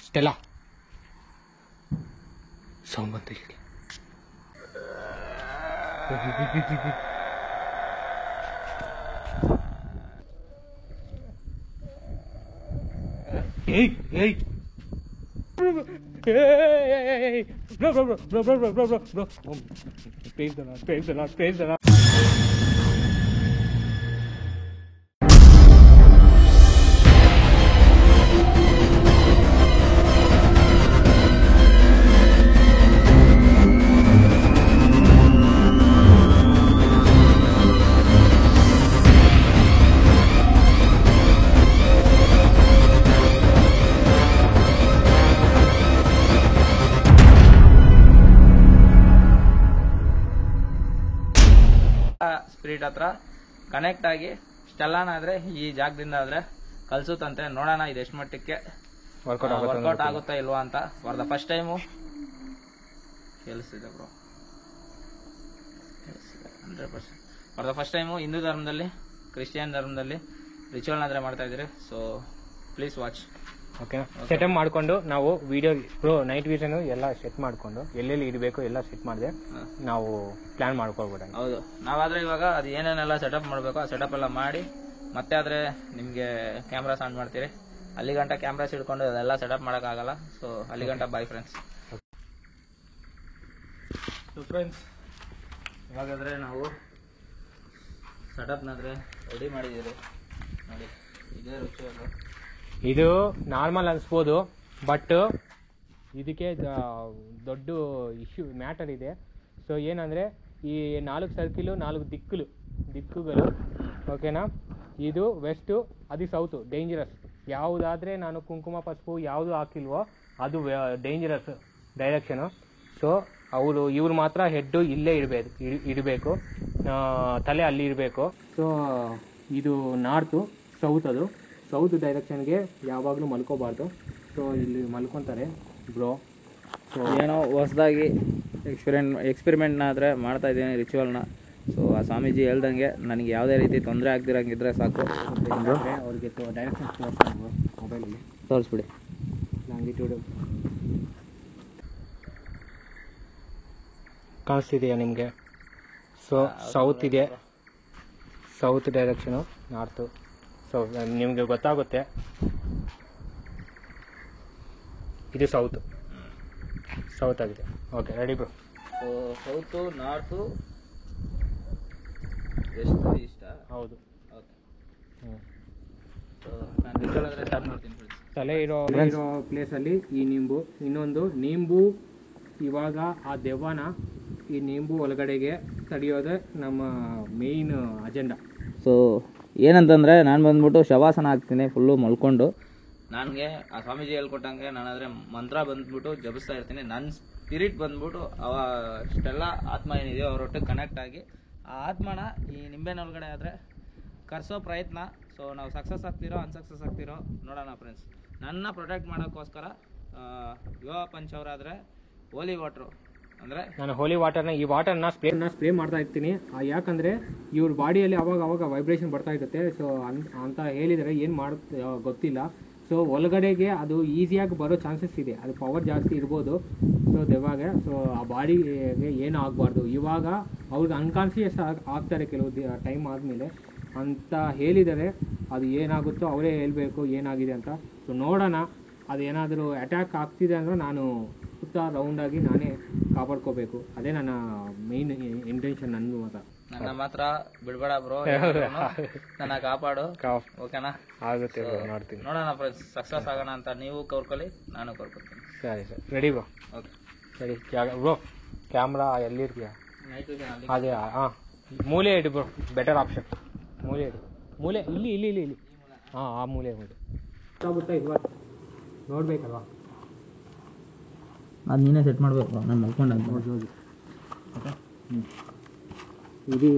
Stella sound ಬಂತು ಇಲ್ಲಿ. ಏಯ್ ಏಯ್ bro, praise the Lord, praise the Lord, praise the Lord. Spirit ಹತ್ರ ಕನೆಕ್ಟ್ ಆಗಿ ಸ್ಟೆಲ್ಲಾನ ಆದ್ರೆ ಈ ಜಾಗದಿಂದ ಆದ್ರೆ ಕಲ್ಸುತ್ತಂತೆ. ನೋಡೋಣ ಇದು ಎಷ್ಟು ಮಟ್ಟಕ್ಕೆ ವರ್ಕೌಟ್ ಆಗುತ್ತಾ ಇಲ್ವಾ ಅಂತ. ಫಾರ್ ದ ಫಸ್ಟ್ ಟೈಮು ಕೇಳಿಸ್ತಿದೆ bro, 100%. For the first time Hindu ಧರ್ಮದಲ್ಲಿ, ಕ್ರಿಶ್ಚಿಯನ್ ಧರ್ಮದಲ್ಲಿ ರಿಚುವಲ್ ಆದ್ರೆ ಮಾಡ್ತಾ ಇದ್ದೀರಿ. So please watch. ಓಕೆನಾ? ಸೆಟಪ್ ಮಾಡ್ಕೊಂಡು ನಾವು ವಿಡಿಯೋ ಪ್ರೋ ನೈಟ್ ವಿಷನ್ ಎಲ್ಲ ಸೆಟ್ ಮಾಡ್ಕೊಂಡು ಎಲ್ಲೆಲ್ಲಿ ಇಡಬೇಕು ಎಲ್ಲ ಸೆಟ್ ಮಾಡಿದೆ ನಾವು ಪ್ಲಾನ್ ಮಾಡ್ಕೊಳ್ಬೋದ. ಹೌದು, ನಾವಾದ್ರೆ ಇವಾಗ ಅದು ಏನೇನೆಲ್ಲ ಸೆಟಪ್ ಮಾಡಬೇಕು ಆ ಸೆಟಪ್ ಎಲ್ಲ ಮಾಡಿ ಮತ್ತೆ ಆದ್ರೆ ನಿಮಗೆ ಕ್ಯಾಮ್ರಾಸ್ ಆನ್ ಮಾಡ್ತೀರಿ. ಅಲ್ಲಿ ಗಂಟ ಕ್ಯಾಮ್ರಾಸ್ ಇಟ್ಕೊಂಡು ಅದೆಲ್ಲ ಸೆಟಪ್ ಮಾಡೋಕ್ಕಾಗಲ್ಲ. ಸೊ ಅಲ್ಲಿ ಗಂಟ ಬಾಯ್ ಫ್ರೆಂಡ್ಸ್. ಸೊ ಫ್ರೆಂಡ್ಸ್, ಇವಾಗಾದ್ರೆ ನಾವು ಸೆಟಪ್ನಾದ್ರೆ ರೆಡಿ ಮಾಡಿದ್ದೀರಿ ನೋಡಿ. ಇದೇ ರುಚಿಯಾಗ ಇದು ನಾರ್ಮಲ್ ಅನ್ಸ್ಬೋದು, ಬಟ್ ಇದಕ್ಕೆ ದೊಡ್ಡ ಇಶ್ಯೂ ಮ್ಯಾಟರ್ ಇದೆ. ಸೊ ಏನಂದರೆ ಈ 4 ಸರ್ಕಿಲು 4 ದಿಕ್ಕುಗಳು ಓಕೆನಾ. ಇದು ವೆಸ್ಟು, ಅದು ಸೌತು, ಡೇಂಜರಸ್. ಯಾವುದಾದ್ರೆ ನಾನು ಕುಂಕುಮ ಪಸುಪು ಯಾವುದು ಹಾಕಿಲ್ವೋ ಅದು ಡೇಂಜರಸ್ ಡೈರೆಕ್ಷನು. ಸೊ ಇವ್ರು ಮಾತ್ರ ಹೆಡ್ಡು ಇಲ್ಲೇ ಇಡಬೇಕು, ತಲೆ ಅಲ್ಲಿ ಇರಬೇಕು. ಸೊ ಇದು ನಾರ್ತು, ಅದು ಸೌತ್ ಡೈರೆಕ್ಷನ್ಗೆ ಯಾವಾಗಲೂ ಮಲ್ಕೋಬಾರ್ದು. ಸೊ ಇಲ್ಲಿ ಮಲ್ಕೊತಾರೆ ಬ್ರೋ. ಸೊ ಏನೋ ಹೊಸದಾಗಿ ಎಕ್ಸ್ಪೆರಿಮೆಂಟ್ನಾದರೆ ಮಾಡ್ತಾ ಇದ್ದೀನಿ ರಿಚುವಲ್ನ. ಸೊ ಆ ಸ್ವಾಮೀಜಿ ಹೇಳ್ದಂಗೆ ನನಗೆ ಯಾವುದೇ ರೀತಿ ತೊಂದರೆ ಆಗ್ದಿರಂಗಿದ್ರೆ ಸಾಕು. ಅವ್ರಿಗೆ ಡೈರೆಕ್ಷನ್ ತೋರಿಸ್ತಾರೆ ಮೊಬೈಲಲ್ಲಿ, ತೋರಿಸ್ಬಿಡಿ. ಲಾಂಗಿಟ್ಯೂಡ್ ಕಾಣಿಸ್ತಿದೆಯಾ ನಿಮಗೆ? ಸೊ ಸೌತ್ ಇದೆ, ಸೌತ್ ಡೈರೆಕ್ಷನು, ನಾರ್ತು. ಸೊ ನಿಮಗೆ ಗೊತ್ತಾಗುತ್ತೆ ಇದು ಸೌತ್ ಆಗಿದೆ. Okay, ready bro. So south, north, west, east. ಹೌದು. ಓಕೆ. ಸೊ ನಾನು ರಿಚುವಲ್ ಆದರೆ ಸ್ಟಾರ್ಟ್ ಮಾಡ್ತೀನಿ ಫ್ರೆಂಡ್ಸ್. ತಲೆ ಇರೋ ಪ್ಲೇಸಲ್ಲಿ ಈ ನಿಂಬು, ಇನ್ನೊಂದು ನಿಂಬು. ಇವಾಗ ಆ ದೆವ್ವನ ಈ ನಿಂಬು ಒಳಗಡೆಗೆ ತಡೆಯೋದೇ ನಮ್ಮ ಮೇಯ್ನ್ ಅಜೆಂಡಾ. ಸೊ ಏನಂತಂದರೆ ನಾನು ಬಂದ್ಬಿಟ್ಟು ಶವಾಸನ ಹಾಕ್ತೀನಿ ಫುಲ್ಲು ಮಲ್ಕೊಂಡು. ನನಗೆ ಆ ಸ್ವಾಮೀಜಿ ಹೇಳ್ಕೊಟ್ಟಂಗೆ ನಾನಾದರೆ ಮಂತ್ರ ಬಂದ್ಬಿಟ್ಟು ಜಪಿಸ್ತಾ ಇರ್ತೀನಿ. ನನ್ನ ಸ್ಪಿರಿಟ್ ಬಂದ್ಬಿಟ್ಟು ಅಷ್ಟೆಲ್ಲ ಆತ್ಮ ಏನಿದೆಯೋ ಅವರೊಟ್ಟಿಗೆ ಕನೆಕ್ಟ್ ಆಗಿ ಆ ಆತ್ಮನ ಈ ನಿಂಬೆನೊಳಗಡೆ ಆದರೆ ಕರೆಸೋ ಪ್ರಯತ್ನ. ಸೊ ನಾವು ಸಕ್ಸಸ್ ಆಗ್ತಿರೋ ಅನ್ಸಕ್ಸಸ್ ಆಗ್ತಿರೋ ನೋಡೋಣ ಫ್ರೆಂಡ್ಸ್. ನನ್ನ ಪ್ರೊಟೆಕ್ಟ್ ಮಾಡೋಕ್ಕೋಸ್ಕರ ಯುವ ಪಂಚವರಾದರೆ ಹೋಲಿ ವಾಟ್ರು ಅಂದರೆ ನಾನು ಹೋಲಿ ವಾಟರ್ನ ಈ ವಾಟರ್ನ ಸ್ಪ್ರೇ ಮಾಡ್ತಾ ಇರ್ತೀನಿ. ಯಾಕಂದರೆ ಇವ್ರ ಬಾಡಿಯಲ್ಲಿ ಅವಾಗ ವೈಬ್ರೇಷನ್ ಬರ್ತಾ ಇರುತ್ತೆ. ಸೊ ಅಂತ ಹೇಳಿದರೆ ಏನು ಮಾಡುತ್ತೆ ಗೊತ್ತಿಲ್ಲ. ಸೊ ಒಳಗಡೆಗೆ ಅದು ಈಸಿಯಾಗಿ ಬರೋ ಚಾನ್ಸಸ್ ಇದೆ, ಅದು ಪವರ್ ಜಾಸ್ತಿ ಇರ್ಬೋದು. ಸೊ ದೆವ್ವಾಗೆ ಸೊ ಆ ಬಾಡಿಗೆ ಏನೂ ಆಗಬಾರ್ದು. ಇವಾಗ ಅವ್ರಿಗೆ ಅನ್ಕಾನ್ಷಿಯಸ್ ಆಗ್ತಾರೆ ಕೆಲವು ಟೈಮ್ ಆದಮೇಲೆ ಅಂತ ಹೇಳಿದರೆ ಅದು ಏನಾಗುತ್ತೋ ಅವರೇ ಹೇಳಬೇಕು ಏನಾಗಿದೆ ಅಂತ. ಸೊ ನೋಡೋಣ, ಅದೇನಾದರೂ ಅಟ್ಯಾಕ್ ಆಗ್ತಿದೆ ಅಂದರೆ ನಾನು ಸುತ್ತ ರೌಂಡಾಗಿ ನಾನೇ ಕಾಪಾಡ್ಕೋಬೇಕು. ಅದೇ ನನ್ನ ಮೇಯ್ನ್ ಇಂಟೆನ್ಷನ್. ನನ್ನ ಮಾತ್ರ ಬಿಡ್ಬೇಡ ಬ್ರೋ, ನನ್ನ ಕಾಪಾಡು. ಓಕೆನಾ? ಆಗುತ್ತೆ, ನೋಡ್ತೀನಿ. ನೋಡೋಣ ಫ್ರೆಂಡ್ಸ್, ಸಕ್ಸಸ್ ಆಗೋಣ ಅಂತ ನೀವು ಕೋರ್ಕೊಳ್ಳಿ, ನಾನು ಕೋರ್ಕೊಳ್ತೀನಿ. ಸರಿ ರೆಡಿ ಬ್ರೋ. ಓಕೆ ಸರಿ ಬ್ರೋ. ಕ್ಯಾಮ್ರಾ ಎಲ್ಲಿರ್ತೀಯ? ಅದೇ ಮೂಲೆ ಇಡಿ ಬ್ರೋ, ಬೆಟರ್ ಆಪ್ಷನ್. ಮೂಲೆ ಇಡಿ, ಮೂಲೆ ಇಲ್ಲಿ ಇಲ್ಲಿ ಇಲ್ಲಿ ಇಲ್ಲಿ ಹಾಂ, ಆ ಮೂಲೆ ಹೋಗಿ ಗೊತ್ತಾಗುತ್ತೆ. ಇವಾಗ ನೋಡ್ಬೇಕಲ್ವಾ, ಅದು ನೀನೇ ಸೆಟ್ ಮಾಡಬೇಕು. ನಾನು ಮಲ್ಕೊಂಡು ಹೋಗಿ ಓಕೆ. ಇದು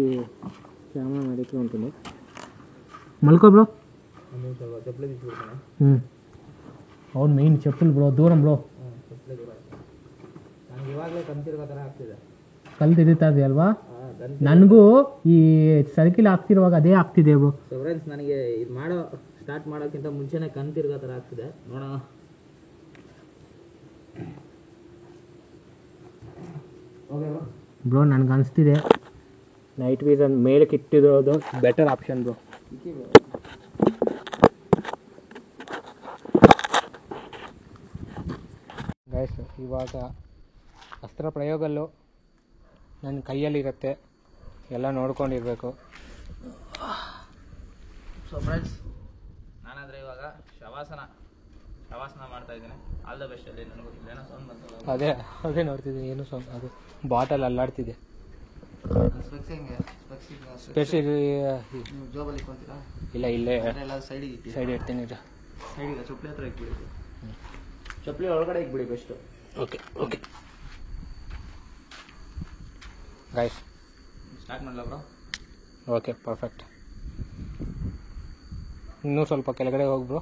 ಕ್ಯಾಮ್ರಾ ಮಾಡಿದ್ರು ಅಂತೀನಿ. ಮಲ್ಕೋ ಬ್ರೋ. ಚಪ್ಪಲಿ ಬಿಟ್ಬಿಡ್ತಾನೆ. ಅವ್ನು ಮೇಯ್ನ್ ಚಪ್ಪಲ್ ಬ್ರೋ, ದೂರ ಬ್ರೋ. ನನಗೆ ಇವಾಗಲೇ ಕಂತಿರೋ ಥರ ಆಗ್ತಿದೆ. ಕಲ್ ತೆಗಿತಾ ಇದೆ ಅಲ್ವಾ? ನನಗೂ ಈ ಸರ್ಕಿಲ್ ಆಗ್ತಿರುವಾಗ ಅದೇ ಆಗ್ತಿದೆ ಬ್ರೋ. ಸೊ ಫ್ರೆಂಡ್ಸ್, ನನಗೆ ಇದು ಮಾಡೋ ಸ್ಟಾರ್ಟ್ ಮಾಡೋಕ್ಕಿಂತ ಮುಂಚೆನೇ ಕಣ್ ತಿರ್ಗೋ ಥರ ಆಗ್ತಿದೆ ನೋಡೋಣ. ಬ್ರೋ ನನಗೆ ಅನಿಸ್ತಿದೆ ನೈಟ್ ವಿಷನ್ ಮೇಲಕ್ಕೆ ಇಟ್ಟಿರೋದು ಬೆಟರ್ ಆಪ್ಷನ್ ಬ್ರೋ. ಗೈಸ್ ಇವಾಗ ಅಸ್ತ್ರ ಪ್ರಯೋಗಲ್ಲೂ ನನ್ನ ಕೈಯಲ್ಲಿರುತ್ತೆ, ಎಲ್ಲ ನೋಡ್ಕೊಂಡಿರ್ಬೇಕು. ಸೊ ಫ್ರೆಂಡ್ಸ್, ನಾನಾದರೆ ಇವಾಗ ಶವಾಸನ ಮಾಡ್ತಾ ಇದ್ದೀನಿ. All the best. ಅಲ್ಲಿ ನನಗೆ ಗೊತ್ತಿಲ್ಲ ಸೌಂಡ್ ಬಂತು. ಅದೇ ನೋಡ್ತಿದ್ದೀನಿ, ಏನು ಸೌಂಡ್, ಅದು ಬಾಟಲ್ ಅಲ್ಲಾಡ್ತಿದೆ. ಜೋಬಲ್ಲಿ ಇಟ್ಕೊಂತೀರಾ? ಇಲ್ಲ, ಇಲ್ಲೇ ಸೈಡಿಗೆ ಸೈಡ್ ಇಡ್ತೀನಿ. ಸೈಡಿಗೆ ಚಪ್ಪಲಿ ಹತ್ರ ಇಟ್ಬಿಡಿ. ಚಪ್ಪಲಿ ಒಳಗಡೆ ಇಟ್ಬಿಡಿ ಬೆಸ್ಟು. ಓಕೆ ಗೈಸ್ ಸ್ಟಾರ್ಟ್ ಮಾಡಲ ಬ್ರೋ? Okay, perfect. ಇನ್ನೂ ಸ್ವಲ್ಪ ಕೆಳಗಡೆ ಹೋಗ್ಬ್ರು.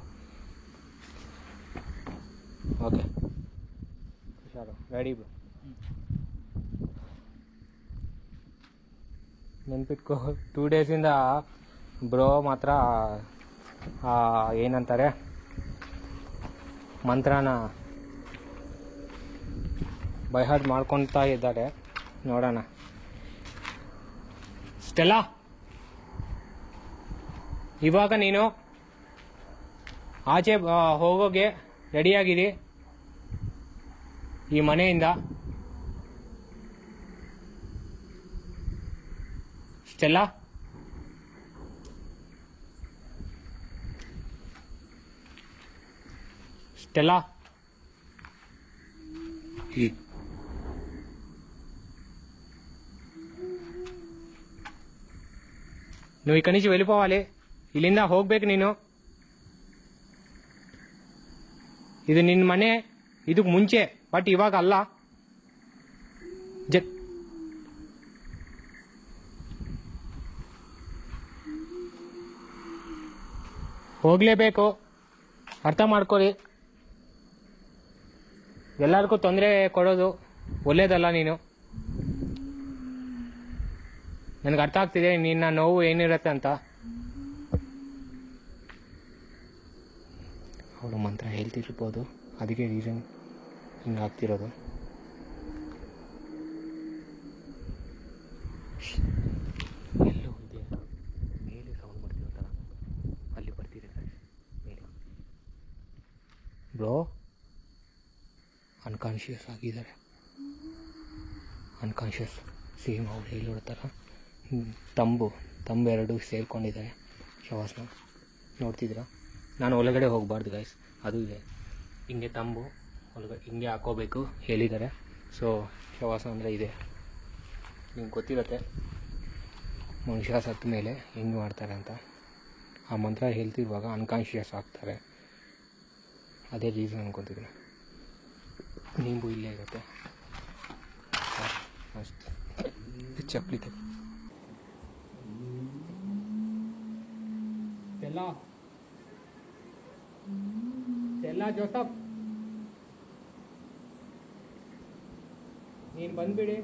ಓಕೆ, ಹುಷಾರು, ರೆಡಿ ಬ್ರೋ. ನೆನ್ಪಿಟ್ಕೋ, 2 ಡೇಸಿಂದ ಬ್ರೋ ಮಾತ್ರ ಏನಂತಾರೆ ಮಂತ್ರನ ಬೈಹಾರ್ಡ್ ಮಾಡ್ಕೊತಾ ಇದ್ದಾರೆ. ನೋಡೋಣ. ಸ್ಟೆಲ್ಲಾ, ಇವಾಗ ನೀನು ಆಚೆ ಹೋಗೋಗೆ ರೆಡಿಯಾಗಿರಿ ಈ ಮನೆಯಿಂದ. ಸ್ಟೆಲ್ಲಾ, స్టెల్లా, నువ్వు ఇక్కడి నుంచి వెళ్ళిపోవాలి. ఇల్లిందా ಹೋಗ್ಬೇಕು ನೀನು. ಇದು ನಿನ್ನ ಮನೆ, ಇದಕ್ಕೆ ಮುಂಚೆ, ಬಟ್ ಇವಾಗ ಅಲ್ಲ. ಹೋಗ್ಲೇಬೇಕು, ಅರ್ಥ ಮಾಡ್ಕೊಳ್ಳಿ. ಎಲ್ಲರಿಗೂ ತೊಂದರೆ ಕೊಡೋದು ಒಳ್ಳೇದಲ್ಲ. ನೀನು, ನನಗೆ ಅರ್ಥ ಆಗ್ತಿದೆ ನಿನ್ನ ನೋವು ಏನಿರತ್ತೆ ಅಂತ. ಅವಳು ಮಂತ್ರ ಹೇಳ್ತಿರ್ಬೋದು, ಅದಕ್ಕೆ ರೀಸನ್ ಹಿಂಗಾಗ್ತಿರೋದು. ಎಲ್ಲೋ ಇದೆ ಮೇಲೆ ಸೌಂಡ್ ಬರ್ತಿರೋ ಥರ, ಅಲ್ಲಿ ಬರ್ತಿದೆ ಮೇಲೆ. ಬ್ರೋ ಅನ್ಕಾನ್ಷಿಯಸ್ ಆಗಿದ್ದಾರೆ. ಅನ್ಕಾನ್ಷಿಯಸ್ ಸೇಮ್ ಅವ್ರು ಹೇಳಿರೋ ಥರ ತಂಬು ಎರಡು ಸೇರ್ಕೊಂಡಿದ್ದಾರೆ. ಶವಾಸನ ನೋಡ್ತಿದ್ದೀರಾ? ನಾನು ಒಳಗಡೆ ಹೋಗಬಾರ್ದು ಗೈಸ್, ಅದು ಇದೆ. ಹಿಂಗೆ ತಂಬು ಒಳಗಡೆ ಹಿಂಗೆ ಹಾಕೋಬೇಕು ಹೇಳಿದ್ದಾರೆ. ಸೊ ಶವಾಸನ ಅಂದರೆ ಇದೆ, ನಿಮ್ಗೆ ಗೊತ್ತಿರುತ್ತೆ ಮನುಷ್ಯ ಸತ್ತ ಮೇಲೆ ಹೆಂಗೆ ಮಾಡ್ತಾರೆ ಅಂತ. ಆ ಮಂತ್ರ ಹೇಳ್ತಿರುವಾಗ ಅನ್ಕಾನ್ಷಿಯಸ್ ಆಗ್ತಾರೆ, ಅದೇ ರೀಸನ್ ಅನ್ಕೊತಿದ್ದೀನಿ. ನಿಂಬು ಇಲ್ಲೇ ಇರುತ್ತೆ ಅಷ್ಟೇ. ಚಪ್ಪಲಿ ತೆಗೆ. ಸ್ಟೆಲ್ಲಾ ಜೋಸಫ್, ನೀನು ಬಂದ್ಬಿಡಿ.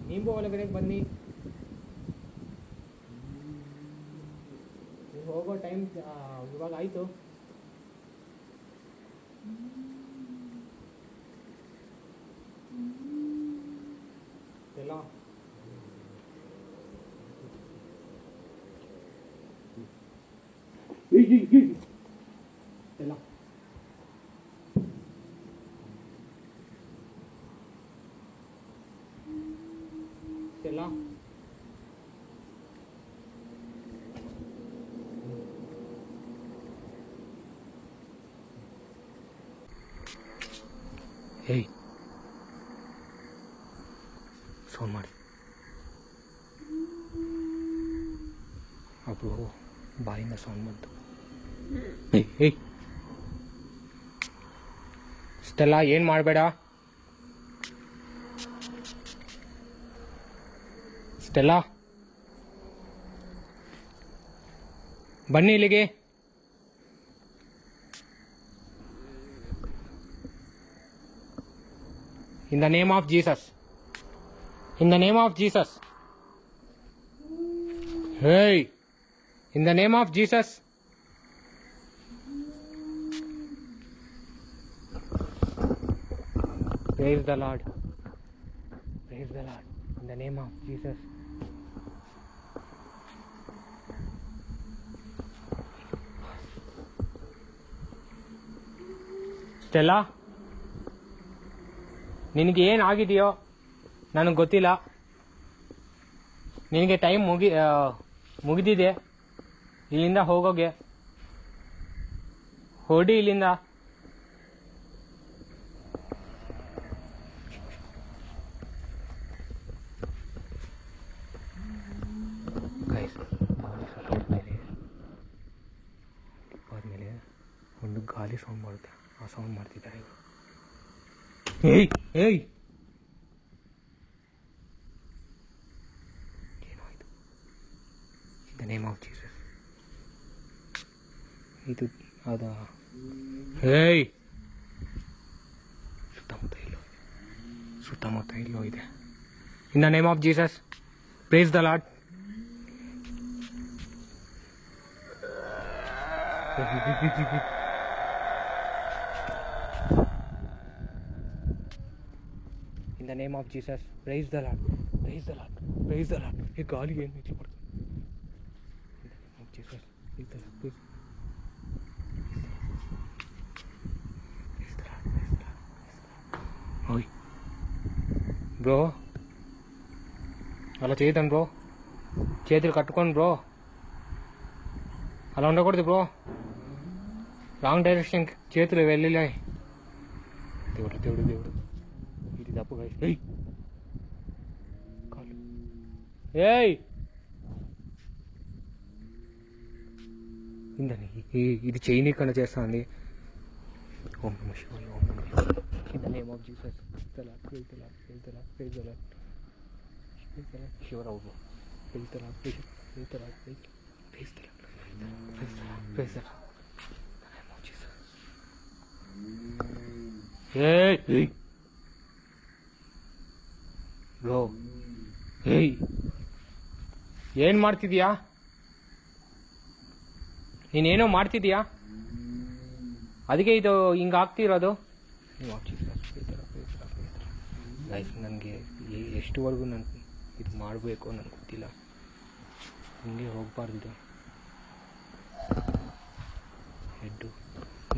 ನಿಂಬು ಒಳಗಡೆ ಬನ್ನಿ. ನೀವು ಹೋಗೋ ಟೈಮ್ ಇವಾಗ ಆಯಿತು. ಎಲ್ಲ ಎಲ್ಲ ಎಲ್ಲ ಹೇಯ್, ಫೋನ್ ಮಾಡಿ. ಅಬ್ರು ಬಾಯಿಂದ ಸೌಂಡ್ ಬಂತು. ಹೇಯ್ ಸ್ಟೆಲ್ಲಾ, ಏನು ಮಾಡಬೇಡ. ಸ್ಟೆಲ್ಲಾ ಬನ್ನಿ ಇಲ್ಲಿಗೆ. In the name of Jesus. In the name of Jesus. Hey! In the name of Jesus. Praise the Lord. Praise the Lord. In the name of Jesus. Stella, ನಿನಗೆ ಏನಾಗಿದೆಯೋ ನನಗೆ ಗೊತ್ತಿಲ್ಲ. ನಿನಗೆ time ಮುಗಿದಿದೆ. ಇಲ್ಲಿಂದ ಹೋಗೋಗೆ ಹೊಡಿ ಇಲ್ಲಿಂದ. ಆದ್ಮೇಲೆ ಒಂದು ಗಾಲಿ ಸೌಂಡ್ ಬರುತ್ತೆ. ಆ ಸೌಂಡ್ ಮಾಡ್ತಿದ್ದಾರೆ. ಏಯ್ ಏಯ್, ಏನೋ ಇದು. In the name of Jesus. ಇದು ಅದ. ಏಯ್, ಸುತ್ತಮುತ್ತ ಇಲ್ಲೋ ಇದೆ. In the name of Jesus. Praise the lord. In the name of Jesus, praise the Lord, praise the Lord, praise the Lord. ये गाली है नीचे पड़. In the name of Jesus, praise the Lord, praise the Lord, praise the Lord. Oi, bro, అలా చేయొద్దండి bro. చేతులు కట్టుకోండి bro. అలా ఉండకూడదు బ్రో. రాంగ్ డైరెక్షన్ చేతులు వెళ్ళినాయి. దేవుడు దేవుడు దేవుడు, ఇది తప్పు గైస్. ఏయ్ కాలు, ఏయ్ ఇందని ఇది చేయనీకన్నా చేస్తాంది. ఓం నమః శివాయ, ఓం నమః శివాయ. In the name of Jesus. Praise the lord, praise the lord, praise the lord, praise the lord, praise the lord. Shivarao bro. Praise the lord, praise the lord, praise the lord, praise the lord, praise the lord. Hey, bro, ಏಯ್ ಏನು ಮಾಡ್ತಿದ್ಯಾ? ನೀನೇನೋ ಮಾಡ್ತಿದ್ಯಾ, ಅದಕ್ಕೆ ಇದು ಹಿಂಗೆ ಆಗ್ತಿರೋದು. Guys, ನನಗೆ ಎಷ್ಟುವರೆಗೂ ನಾನು ಇದು ಮಾಡಬೇಕು ನನಗೆ ಗೊತ್ತಿಲ್ಲ. ಹಿಂಗೆ ಹೋಗಬಾರ್ದು. ಹೆಡ್ಡು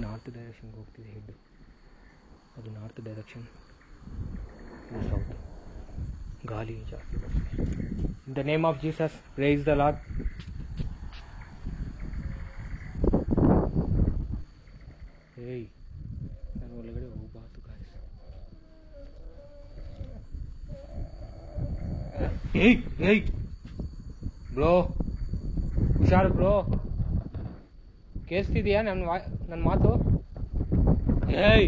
ನಾರ್ತ್ ಡೈರೆಕ್ಷನ್ಗೆ ಹೋಗ್ತಿದೆ. ಹೆಡ್ಡು ಅದು ನಾರ್ತ್ ಡೈರೆಕ್ಷನ್, ಇದು ಸೌತ್. ಗಾಳಿ ಜಾಸ್ತಿ ಬರ್ತದೆ. ಇನ್ the name of Jesus, praise the lord. ಏಯ್, ನಾನು ಒಳಗಡೆ ಹೋಗಬಾರ್ದು ಗಾಯ್ಸ್. ಏಯ್ ಏಯ್ ಬ್ರೋ, ಹುಷಾರು ಬ್ರೋ. ಕೇಳಿಸ್ತಿದೆಯಾ ನನ್ನ ಮಾತು? ಏಯ್,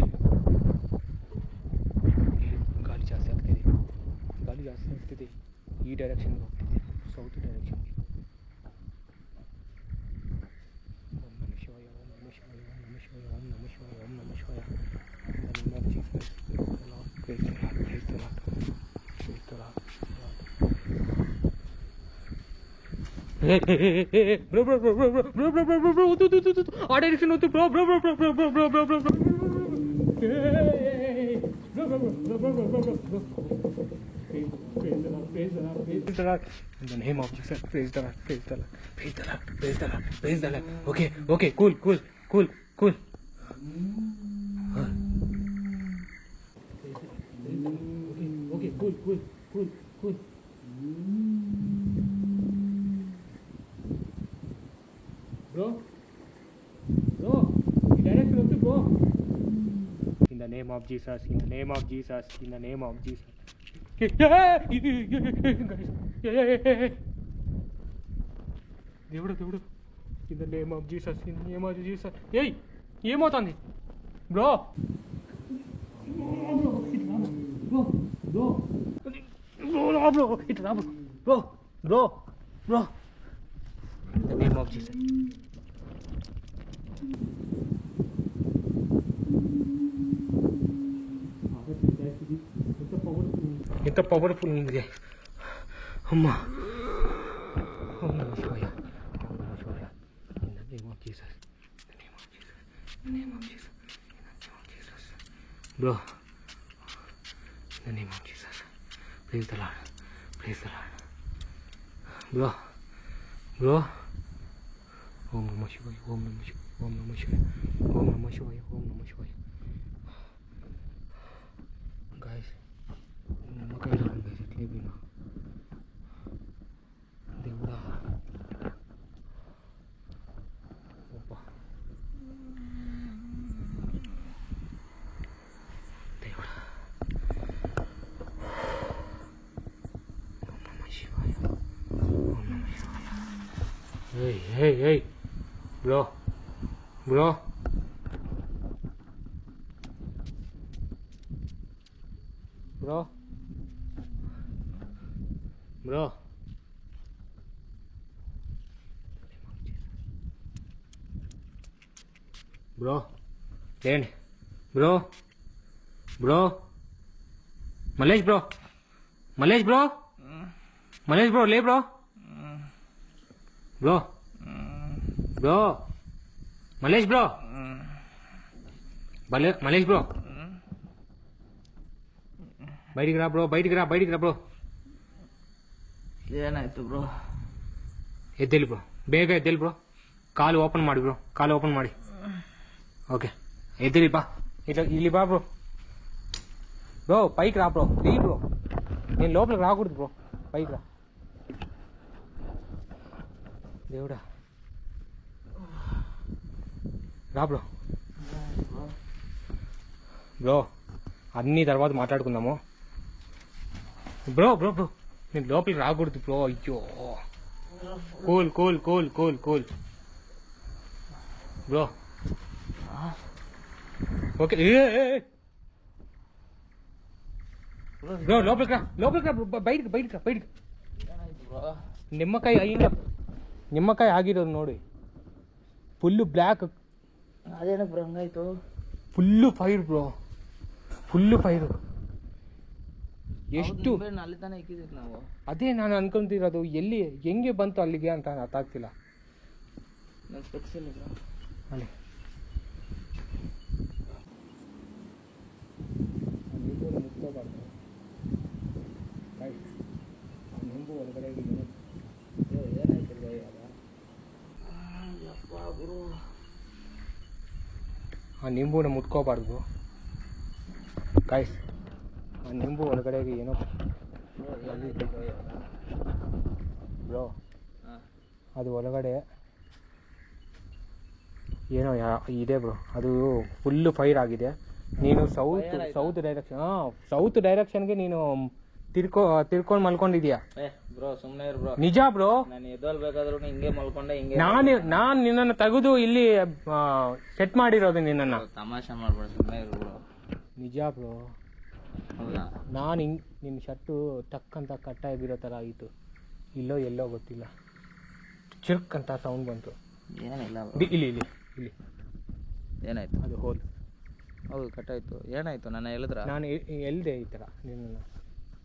ಗಾಳಿ ಜಾಸ್ತಿ ಆಗ್ತಿದೆ. ಗಾಳಿ ಜಾಸ್ತಿ ಆಗ್ತಿದೆ. ಈ ಡೈರೆಕ್ಷನ್ಗೆ ಹೋಗ್ತಿದೆ, ಸೌತ್ ಡೈರೆಕ್ಷನ್ಗೆ. ಓಂ ನಮಃ ಶಿವಾಯ, ಓಂ ನಮಃ ಶಿವಾಯ, ಓಂ ನಮಃ ಶಿವಾಯ, ಓಂ ನಮಃ ಶಿವಾಯ, ಓಂ ನಮಃ ಶಿವಾಯ. Praise the lord, praise the lord, praise the lord. Bro, ಆ ಡೈರೆಕ್ಷನ್ ಹೋಗ್ತು bro. In the name of Jesus, praise the Lord, praise the Lord, praise the Lord, praise the Lord, praise the Lord. Okay, cool. Okay, cool. Bro, direction of the bro. In the name of Jesus, in the name of Jesus, in the name of Jesus. దేవుడు, in the name of Jesus, in the name of Jesus. Hey, ఏమవుతుంది bro? Bro, in the name of Jesus. ఎంత powerful ఉంది అమ్మా. ఓం నమః శివాయ, ఓం నమః శివాయ. In the name of Jesus, in the name of Jesus, in the name of Jesus, in the name of Jesus. Bro, the name of Jesus. Praise the Lord. Praise the Lord. Bro. Om Namah Shivaya. Om Namah Shivaya. Om Namah Shivaya. Om Namah Shivaya. Om Namah Shivaya. Guys, ನಮ್ಮಕೈ ಇರೋದು guys, ಇಟ್ಲಿ ಬಿನ. Deora. ಒಪ್ಪ. ದೇವ್ರಾ. ಓಂ ನಮಃ ಶಿವಾಯ. ಓಂ ನಮಃ ಶಿವಾಯ. Hey. Bro. Bro. Then. Bro. Malesh bro. Lay bro. Bro. Malesh bro. Malesh bro. ಬೈಟಿಗ್ರಾ bro. ಏನಾಯ್ತು bro? ಎದ್ದೇಳಿ ಬ್ರೋ, ಬೇಗ ಎದ್ದೇಳಿ ಬ್ರೋ. ಕಾಲು ಓಪನ್ ಮಾಡಿ ಬ್ರೋ, ಓಕೆ ಎದ್ದೇಳಿ ಬಾ. ಇಲ್ಲಿ ಬಾ ಬ್ರೋ. ಪೈಕ್ ರಾ ಬ್ರೋ, ಬ್ರೋ ನೀನು ಲೋಪಲಿಗೆ ರಾಕೂಡ್ದು ಬ್ರೋ, ಪೈಕ್ ರಾ. దేవుడా రా బ్రో అన్ని తర్వాత మాట్లాడుకుందాము. బ్రో నేను లోపలికి రాకూడదు బ్రో. అయ్యో కూల్ బ్రో. ఓకే బ్రో లోపలికి రా బయటికి. ನಿಮ್ಮಕಾಯಿ ಆಗಿರೋದು ನೋಡಿ, ಫುಲ್ಲು ಬ್ಲ್ಯಾಕ್. ಅದೇನೋ ಬ್ರೋ ಹಂಗಾಯ್ತು? ಫುಲ್ಲು ಫೈರ್ ಬ್ರೋ, ಎಷ್ಟು ಅಲ್ಲಿ ತಾನೇ ಇಕ್ಕಿದ್ದೀವಿ ನಾವು. ಅದೇ ನಾನು ಅನ್ಕೊಂತಿರೋದು, ಎಲ್ಲಿ ಹೆಂಗೆ ಬಂತು ಅಲ್ಲಿಗೆ ಅಂತ ಅರ್ಥ ಆಗ್ತಿಲ್ಲ. ಅಲ್ಲಿ ಮುಟ್ಕೋಬಾರ್ದು, ನಿಂಬು ಹೊರಗಡೆ ಆ ನಿಂಬುನ ಮುಟ್ಕೋಬಾರ್ದು ಗಾಯ್ಸ್. ಆ ನಿಂಬು ಒಳಗಡೆಗೆ ಏನೋ ಬ್ರೋ, ಅದು ಒಳಗಡೆ ಏನೋ ಇದೆ ಬ್ರೋ. ಅದು ಫುಲ್ಲು ಫೈರ್ ಆಗಿದೆ. ನೀನು ಸೌತ್ ಡೈರೆಕ್ಷನ್ಗೆ ನೀನು ತಿರ್ಕೊಂಡು ಮಲ್ಕೊಂಡಿದ್ಯಾ ಬ್ರೋ? ಸುಮ್ಮನೆ ಬ್ರೋ, ನಿಜ ಬ್ರೋ. ನಾನು ಎದ್ದೋಲ್ಬೇಕಾದ್ರೂ ಹಿಂಗೆ ಮಲ್ಕೊಂಡೆ, ಹಿಂಗೆ ನಾನು ನಿನ್ನನ್ನು ತೆಗೆದು ಇಲ್ಲಿ ಸೆಟ್ ಮಾಡಿರೋದು ನಿನ್ನನ್ನು. ತಮಾಷೆ ಮಾಡ್ಬೇಡ, ಸುಮ್ಮನೆ ಬ್ರೋ. ನಿಜ ಬ್ರೋ. ಹೌದಾ? ನಾನು ನಿನ್ನ ಶರ್ಟು ಟಕ್ ಅಂತ ಕಟ್ಟಾಗಿರೋ ಥರ ಆಯಿತು. ಎಲ್ಲೋ ಗೊತ್ತಿಲ್ಲ, ಚಿರ್ಕ್ ಅಂತ ಸೌಂಡ್ ಬಂತು. ಏನಿಲ್ಲ ಇಲ್ಲಿ ಏನಾಯ್ತು? ಅದು ಹೋಲ್. ಹೌದು, ಕಟ್ಟಾಯ್ತು. ಏನಾಯ್ತು? ನಾನು ಹೇಳಿದ್ರ? ನಾನು ಎಲ್ದೆ ಈ ಥರ ನಿನ್ನನ್ನು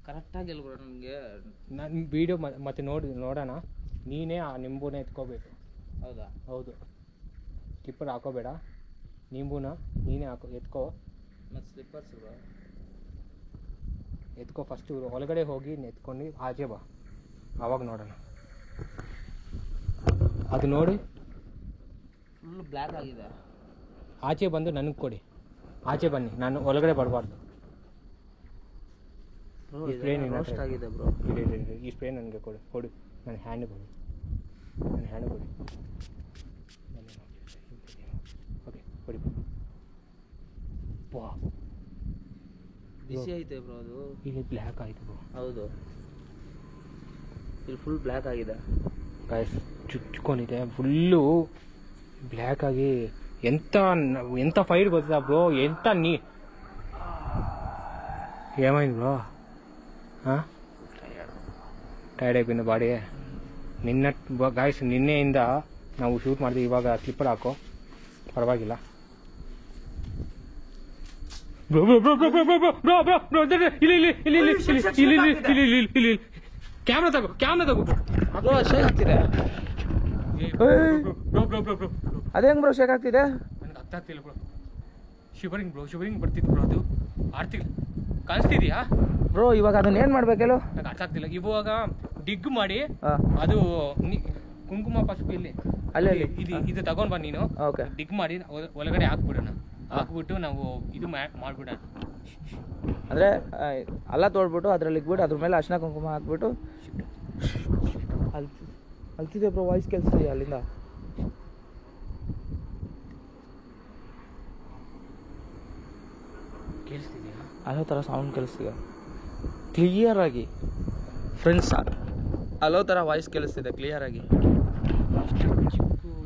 ಕರೆಕ್ಟಾಗಿ ಎಲ್ಬ್ರೋ. ನನಗೆ ನಾನು ವಿಡಿಯೋ ಮತ್ತೆ ನೋಡೋಣ. ನೀನೇ ಆ ನಿಂಬುನ ಎತ್ಕೋಬೇಕು. ಹೌದಾ? ಹೌದು. ಸ್ಲಿಪ್ಪರ್ ಹಾಕೋಬೇಡ, ನಿಂಬುನ ನೀನೇ ಎತ್ಕೋ. ಮತ್ತು ಸ್ಲಿಪ್ಪರ್ಸ್ ಬ್ರೋ ಎತ್ಕೋ. ಫಸ್ಟು ಒಳಗಡೆ ಹೋಗಿ ಎತ್ಕೊಂಡು ಆಚೆ ಬಾ, ಆವಾಗ ನೋಡೋಣ. ಅದು ನೋಡಿ, ಫುಲ್ ಬ್ಲ್ಯಾಕ್ ಆಗಿದೆ. ಆಚೆ ಬಂದು ನನಗೆ ಕೊಡಿ. ಆಚೆ ಬನ್ನಿ, ನಾನು ಒಳಗಡೆ ಬರಬಾರ್ದು. ಈ ಸ್ಪ್ರೇ ಆಗಿದೆ ಬ್ರೋ. ಈ ಸ್ಪ್ರೇ ನನಗೆ ಕೊಡು. ನನ್ನ ಹ್ಯಾಂಡ್ ಕೊಡಿ. ಓಕೆ, ಕೊಡಿ. ಬಿಸಿ ಐತೆ ಬ್ರೋ ಅದು. ಇಲ್ಲಿ ಬ್ಲ್ಯಾಕ್ ಆಯಿತು ಬ್ರೋ. ಹೌದು, ಇಲ್ಲಿ ಫುಲ್ ಬ್ಲ್ಯಾಕ್ ಆಗಿದೆ ಗಾಯ್ಸ್. ಚುಚ್ಕೊಂಡಿದೆ ಫುಲ್ಲು ಬ್ಲ್ಯಾಕ್ ಆಗಿ. ಎಂತ ಫೈರ್ ಗೊತ್ತಾ ಬ್ರೋ? ಏమైంది ಬ್ರೋ? ಟೈರ್ಡ್ అయిపోయింది ಬಾಡಿ. ಗಾಯ್ಸ್ ನಿನ್ನೆಯಿಂದ ನಾವು ಶೂಟ್ ಮಾಡಿದ್ವಿ. ಇವಾಗ ಸ್ಲಿಪ್ಪರ್ ಹಾಕೋ, ಪರವಾಗಿಲ್ಲ. ಇಲ್ಲಿ ಕ್ಯಾಮ್ರಾ ತಗೋ. ಶೇಕ್ ಆಗ್ತಿದೆ. ಅದೇಂಗ್ ಬ್ರೋ ಶೇಕ್ ಆಗ್ತಿದೆ? ನನಗೆ ಅರ್ಥ ಆಗ್ತಿಲ್ಲ ಬ್ರೋ. ಶಿವರಿಂಗ್ ಬರ್ತಿತ್ತು ಬ್ರೋ. ಅದು ಆರ್ತಿ ಕಾಣಿಸ್ತಿದ್ಯಾ ಬ್ರೋ ಇವಾಗ ಅದನ್ನ ಏನು ಮಾಡ್ಬೇಕೇಳು? ನಂಗೆ ಅರ್ಥ ಆಗ್ತಿಲ್ಲ. ಇವಾಗ ಡಿಗ್ ಮಾಡಿ ಹಾಂ ಅದು ಕುಂಕುಮ ಪಸುಪು ಇಲ್ಲಿ ಅಲ್ಲಿ ಇದು ತಗೊಂಡ್ ಬಾ ನೀನು. ಓಕೆ. ಡಿಗ್ ಮಾಡಿ ಒಳಗಡೆ ಹಾಕ್ಬಿಡೋಣ. ಹಾಕ್ಬಿಟ್ಟು ನಾವು ಇದು ಮಾಡ್ಬಿಡೋಣ. ಅಂದರೆ ಎಲ್ಲ ತೊಳ್ಬಿಟ್ಟು ಅದ್ರಲ್ಲಿ ಇಕ್ಬಿಟ್ಟು ಅದ್ರ ಮೇಲೆ ಅರ್ಶಿನ ಕುಂಕುಮ ಹಾಕ್ಬಿಟ್ಟು ಅಲ್ತಿದೆ ಬ್ರೋ, ವಾಯ್ಸ್ ಕೇಳಿಸ್ತೀಯ ಅಲ್ಲಿಂದ? ಕೇಳಿಸ್ತಿದ್ಯಾ? ಅಲ್ಲೋ ಥರ ಸೌಂಡ್ ಕೇಳಿಸ್ತಿದೆ ಕ್ಲಿಯರ್ ಆಗಿ ಫ್ರೆಂಡ್ಸ್, ಅಲ್ಲೋ ಥರ ವಾಯ್ಸ್ ಕೇಳಿಸ್ತಿದೆ ಕ್ಲಿಯರ್ ಆಗಿ. ಚಿಕ್ಕ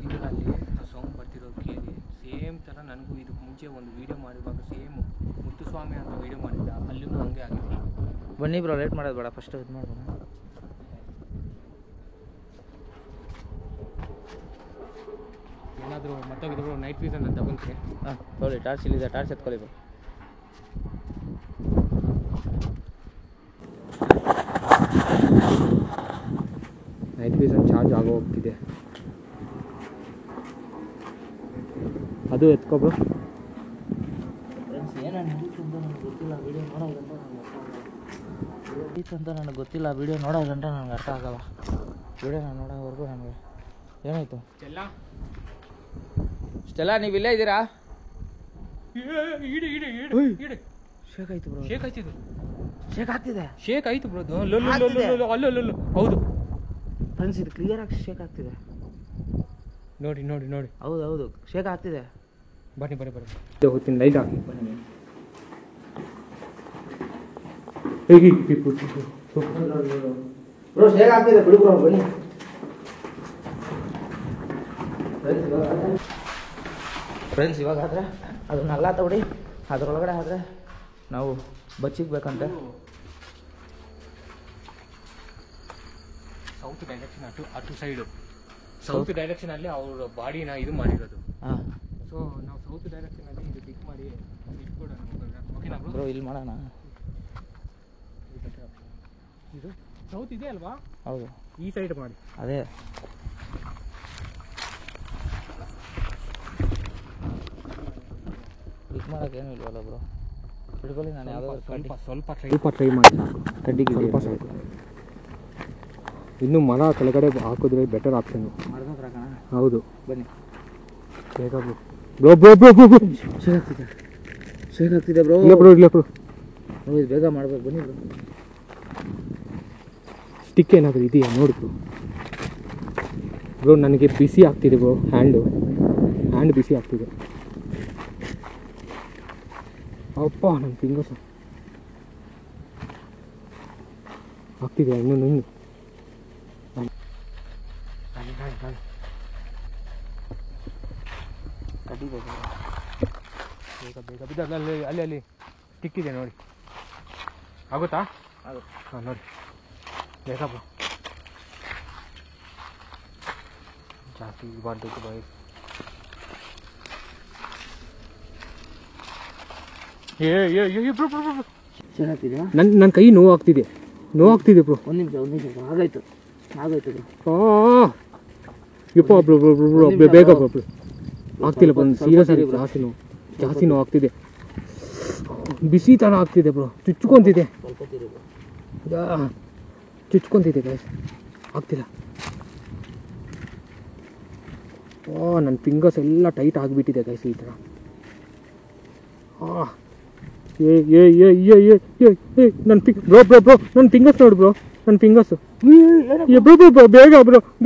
ಇದರಲ್ಲಿ ಸೌಂಡ್ ಬರ್ತಿರೋದು ಕೇಳಿ ಸೇಮ್ ಥರ ನನಗೂ ಇದಕ್ಕೆ ಮುಂಚೆ ಒಂದು ವೀಡಿಯೋ ಮಾಡಿರುವಾಗ ಸೇಮ್ ಮುತ್ತುಸ್ವಾಮಿ ಅಂತ ವೀಡಿಯೋ ಮಾಡಿದ್ದ, ಅಲ್ಲಿಗೂ ಹಂಗೆ ಆಗಿದೆ. ಬನ್ನಿ ಬ್ರೋ, ಲೇಟ್ ಮಾಡೋದು ಬೇಡ, ಫಸ್ಟ್ ಇದು ಮಾಡೋಣ. ಏನಾದರೂ ಮತ್ತೋಗಿದ್ರು ನೈಟ್ ವೀಸನ್ ನಾನು ತಗೊಂತೀನಿ. ಹಾಂ ತೊಗೊಳ್ಳಿ, ಟಾರ್ಚ್ ಇಲ್ಲಿದೆ, ಟಾರ್ಚ್ ಎತ್ಕೊಳ್ಳಿ ಬ್ರೋ. ನೈಟ್ ವೀಸನ್ ಚಾರ್ಜ್ ಆಗೋ ಹೋಗ್ತಿದೆ, ಅದು ಎತ್ಕೊಬ್ರು. ಫ್ರೆಂಡ್ಸ್ ಏನೇನು ನಡೀತು ಅಂತ ನನಗೆ ಗೊತ್ತಿಲ್ಲ, ವೀಡಿಯೋ ನೋಡೋದಂತ ನನಗೆ ಗೊತ್ತಿಲ್ಲ, ವೀಡಿಯೋ ನೋಡೋದಂತ ನನಗೆ ಅರ್ಥ ಆಗಲ್ಲ. ವೀಡಿಯೋ ನಾನು ನೋಡೋವರೆಗೂ ನನಗೆ ಏನಾಯಿತು? ಇಷ್ಟೆಲ್ಲ ನೀವು ಇಲ್ಲೇ ಇದ್ದೀರಾ? ಶೇಕ್ ಆಯ್ತು ಬ್ರೋ, ಶೇಕ್ ಆಯ್ತಿದೆ, ಶೇಕ್ ಆಗ್ತಿದೆ, ಶೇಕ್ ಆಯ್ತು ಬ್ರೋ. ಅಲ್ಲೋ ಹೌದು ಫ್ರೆಂಡ್ಸ್, ಇದು ಕ್ಲಿಯರ್ ಆಗಿ ಶೇಕ್ ಆಗ್ತಿದೆ. ನೋಡಿ ನೋಡಿ ನೋಡಿ, ಹೌದು ಹೌದು ಶೇಕ್ ಆಗ್ತಿದೆ. ಬನ್ನಿ ಬನ್ನಿ ಬನ್ನಿ, ಹೋಗ್ತೀನಿ ಲೈಟ್ ಹಾಕಿ. ಬನ್ನಿ ಬ್ರೋ, ಶೇಕ್ ಆಗ್ತಿದೆ, ಬಿಡು ಬ್ರೋ, ಬನ್ನಿ. ಫ್ರೆಂಡ್ಸ್ ಇವಾಗ ಆದರೆ ಅದನ್ನೆಲ್ಲ ತಗೊಡಿ, ಅದರೊಳಗಡೆ ಆದರೆ ನಾವು ಬಚ್ಚಿಕ್ಬೇಕಂತೆ. ಸೌತ್ ಡೈರೆಕ್ಷನ್ ಅటు ಸೈಡು, ಸೌತ್ ಡೈರೆಕ್ಷನಲ್ಲಿ ಅವ್ರ ಬಾಡಿನ ಇದು ಮಾಡಿರೋದು. ಹಾಂ, ಸೊ ನಾವು ಸೌತ್ ಡೈರೆಕ್ಷನಲ್ಲಿ ಇದು ಪಿಕ್ ಮಾಡಿ ಇಟ್ಕೊಡೋಣ. ಓಕೆನಾ ಬ್ರೋ? ಇಲ್ಲಿ ಮಾಡೋಣ. ಇದು ಸೌತ್ ಇದೆ ಅಲ್ವಾ? ಹೌದು, ಈ ಸೈಡ್ ಮಾಡಿ. ಅದೇ ಪಿಕ್ ಮಾಡೋಕ್ಕೇನು ಇಲ್ವಲ್ಲ ಬ್ರೋ? ಹಿಡ್ಕೊಳ್ಳಿ, ನಾನು ಯಾವುದಾದ್ರು ಸ್ವಲ್ಪ ಟ್ರೈ ಮಾಡಿ, ಕಡ್ಡಿಗೆ ಸ್ವಲ್ಪ ಸಾಕು. ಇನ್ನು ಮರ ಕೆಳಗಡೆ ಹಾಕಿದ್ರೆ ಬೆಟರ್ ಆಪ್ಷನ್. ಹೌದು, ಬನ್ನಿ ಬೇಗ ಬ್ರೋ. ಶೇಕ್ ಆಗ್ತಿದೆ ಬ್ರೋ. ಇಲ್ಲ ಬ್ರೋ, ಇಲ್ಲ ಬ್ರೋ, ಇದು ಬೇಗ ಮಾಡ್ಬೇಕು, ಬನ್ನಿ ಬ್ರೋ. ಸ್ಟಿಕ್ ಏನಾದರೂ ಇದೆಯಾ ನೋಡಿ ಬ್ರೋ. ನನಗೆ ಬಿಸಿ ಆಗ್ತಿದೆ ಬ್ರೋ, ಹ್ಯಾಂಡ್ ಬಿಸಿ ಆಗ್ತಿದೆ. ಅಪ್ಪ, ನನ್ನ ಫಿಂಗರ್ಸ್ ಆಗ್ತಿದೆ ಇನ್ನು. ಕಡ್ಡಿ ಬೇಕು ಬೇಗ ಬೇಗ ಬಿದ್ದ, ಅಲ್ಲಿ ಸ್ಟಿಕ್ ಇದೆ ನೋಡಿ. ಆಗುತ್ತಾ? ಆಗುತ್ತೆ. ಹಾಂ ನೋಡಿ, ಬೇಗ ಬ್ರೋ. ಜಾಸ್ತಿ ಇರಬಾರ್ದು ಬಾಯ್. ಚೆನ್ನಾಗ್ತಿದೆಯಾ? ನನ್ನ ಕೈ ನೋವಾಗ್ತಿದೆ ಬ್ರೋ. ಒಂದು ನಿಮಿಷ ಆಗಾಯ್ತು ಬ್ರೋ. ಯಪ್ಪ ಬ್ರೋ, ಬೇಗ ಬ್ರೋ. ಆಗ್ತಿಲ್ಲ ಬಂದು, ಸೀರಿಯಸ್ ಆಗಿ ಜಾಸ್ತಿ ನೋವು ಆಗ್ತಿದೆ. ಬಿಸಿ ಥರ ಆಗ್ತಿದೆ ಬ್ರೋ, ಚುಚ್ಕೊಂತಿದೆ ಗೈಸ್, ಆಗ್ತಿಲ್ಲ. ನನ್ನ ಫಿಂಗರ್ಸ್ ಎಲ್ಲ ಟೈಟ್ ಆಗಿಬಿಟ್ಟಿದೆ ಗೈಸ್ ಈ ಥರ. ನನ್ನ ಬ್ರೋ, ನನ್ನ ಫಿಂಗರ್ಸ್ ನೋಡಿ ಬ್ರೋ, ನನ್ನ ಫಿಂಗರ್ಸು. ಬ್ರೋ,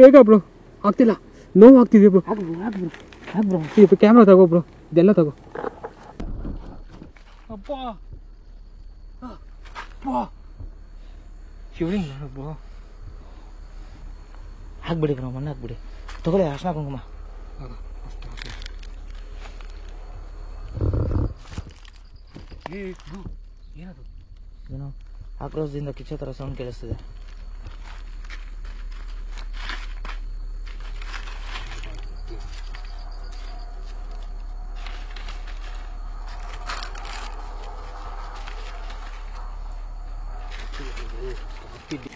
ಬೇಗ ಬ್ರೋ. ಆಗ್ತಿಲ್ಲ, ನೋವು ಆಗ್ತಿದೆ ಬ್ರೋ. ಕ್ಯಾಮ್ರಾ ತಗೋ ಬ್ರೋ, ಇದೆಲ್ಲ ತಗೋ. ಅಪ್ಪ ಶಿವಲಿಂಗ್ ಬ್ರೋ. ಹಾಕ್ಬಿಡಿ ಬ್ರೋ, ಮಣ್ಣು ಹಾಕ್ಬಿಡಿ. ತಗೊಳ್ಳಿ ಅರ್ಶಿನ ಕುಂಕುಮ. ಏನದು? ಏನೋ ಆಕ್ರೋಶದಿಂದ ಕಿಚ್ಚೋ ಥರ ಸೌಂಡ್ ಕೇಳಿಸ್ತಿದೆ.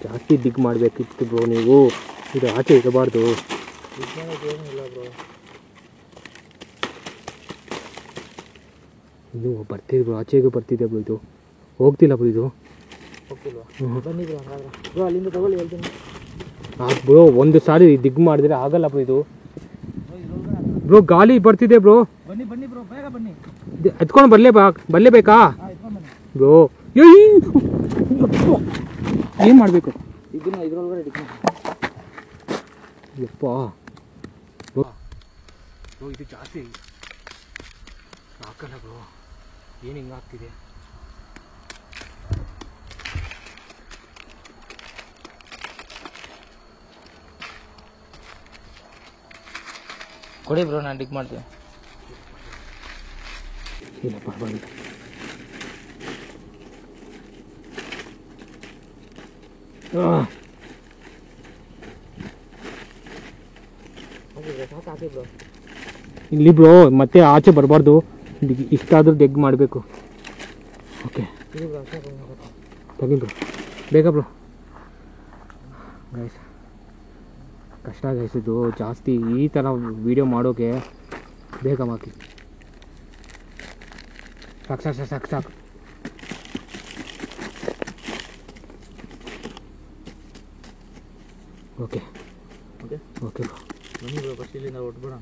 ಜಾಸ್ತಿ ಡಿಗ್ ಮಾಡಬೇಕಿತ್ತು ಬ್ರೋ ನೀವು, ಇದು ಆಚೆ ಇರಬಾರ್ದು. ಏನಿಲ್ಲ ಬ್ರೋ, ಇದು ಬರ್ತಿದೆ ಬ್ರೋ, ಆಚೆಗೆ ಬರ್ತಿದೆ ಬ್ರೋ ಇದು. ಹೋಗ್ತಿಲ್ಲ ಬ್ರೋ ಇದು. ಹೋಗ್ತಿಲ್ವಾ? ಬನ್ನಿ ಬ್ರೋ ಹಂಗಾದ್ರೆ. ಬ್ರೋ ಅಲ್ಲಿಂದ ತಗೊಳ್ಳಿ ಹೇಳ್ತೀನಿ. ಬ್ರೋ ಒಂದು ಸಾರಿ ದಿಗ್ ಮಾಡಿದ್ರೆ ಆಗಲ್ಲ ಬ್ರೋ ಇದು. ಬ್ರೋ ಗಾಳಿ ಬರ್ತಿದೆ ಬ್ರೋ. ಬನ್ನಿ ಬನ್ನಿ ಬ್ರೋ, ಬೇಗ ಬನ್ನಿ. ಎತ್ಕೊಂಡು ಬರಲೇಬೇಕಾ ಎತ್ಕೊಂಡು ಬನ್ನಿ ಬ್ರೋ? ಏನು ಮಾಡಬೇಕು ಇದನ್ನ ಇದ್ರೊಳಗಡೆ ಡಿಕ್ಕಿ. ಯಪ್ಪ ಬ್ರೋ ಇದು ಜಾಸ್ತಿ ಸಾಕಲ್ಲ ಬ್ರೋ. ಏನು ಹಿಂಗಾಗ್ತಿದೆ? ಕೊಡಿ ಬ್ರೋ, ನಾನು ಡಿಕ್ ಮಾಡ್ತೀನಿ. ಇಲ್ಲಪ್ಪ ಬಂದು ಹಾಕಿ ಬ್ರೋ. ಇಲ್ಲಿ ಬ್ರೋ ಮತ್ತೆ ಆಚೆ ಬರಬಾರ್ದು, ಇಷ್ಟಾದ್ರೂ ಡೆಗ್ ಮಾಡಬೇಕು. ಓಕೆ ತಗಿ ಬ್ರೋ, ಬೇಗ ಬ್ರೋ. ಗೈಸ್ ಕಷ್ಟ ಗೈಸಿದ್ದು ಜಾಸ್ತಿ ಈ ಥರ ವೀಡಿಯೋ ಮಾಡೋಕ್ಕೆ. ಬೇಗ ಹಾಕಿ. ಸಾಕು ಸಾಕು ಸಾಕು ಸಾಕು. Okay okay okay bro. ಬನ್ನಿ ಬ್ರೋ, ಫಸ್ಟ್ ಇಲ್ಲಿಂದ ಹೊಟ್ಬಿಡೋಣ.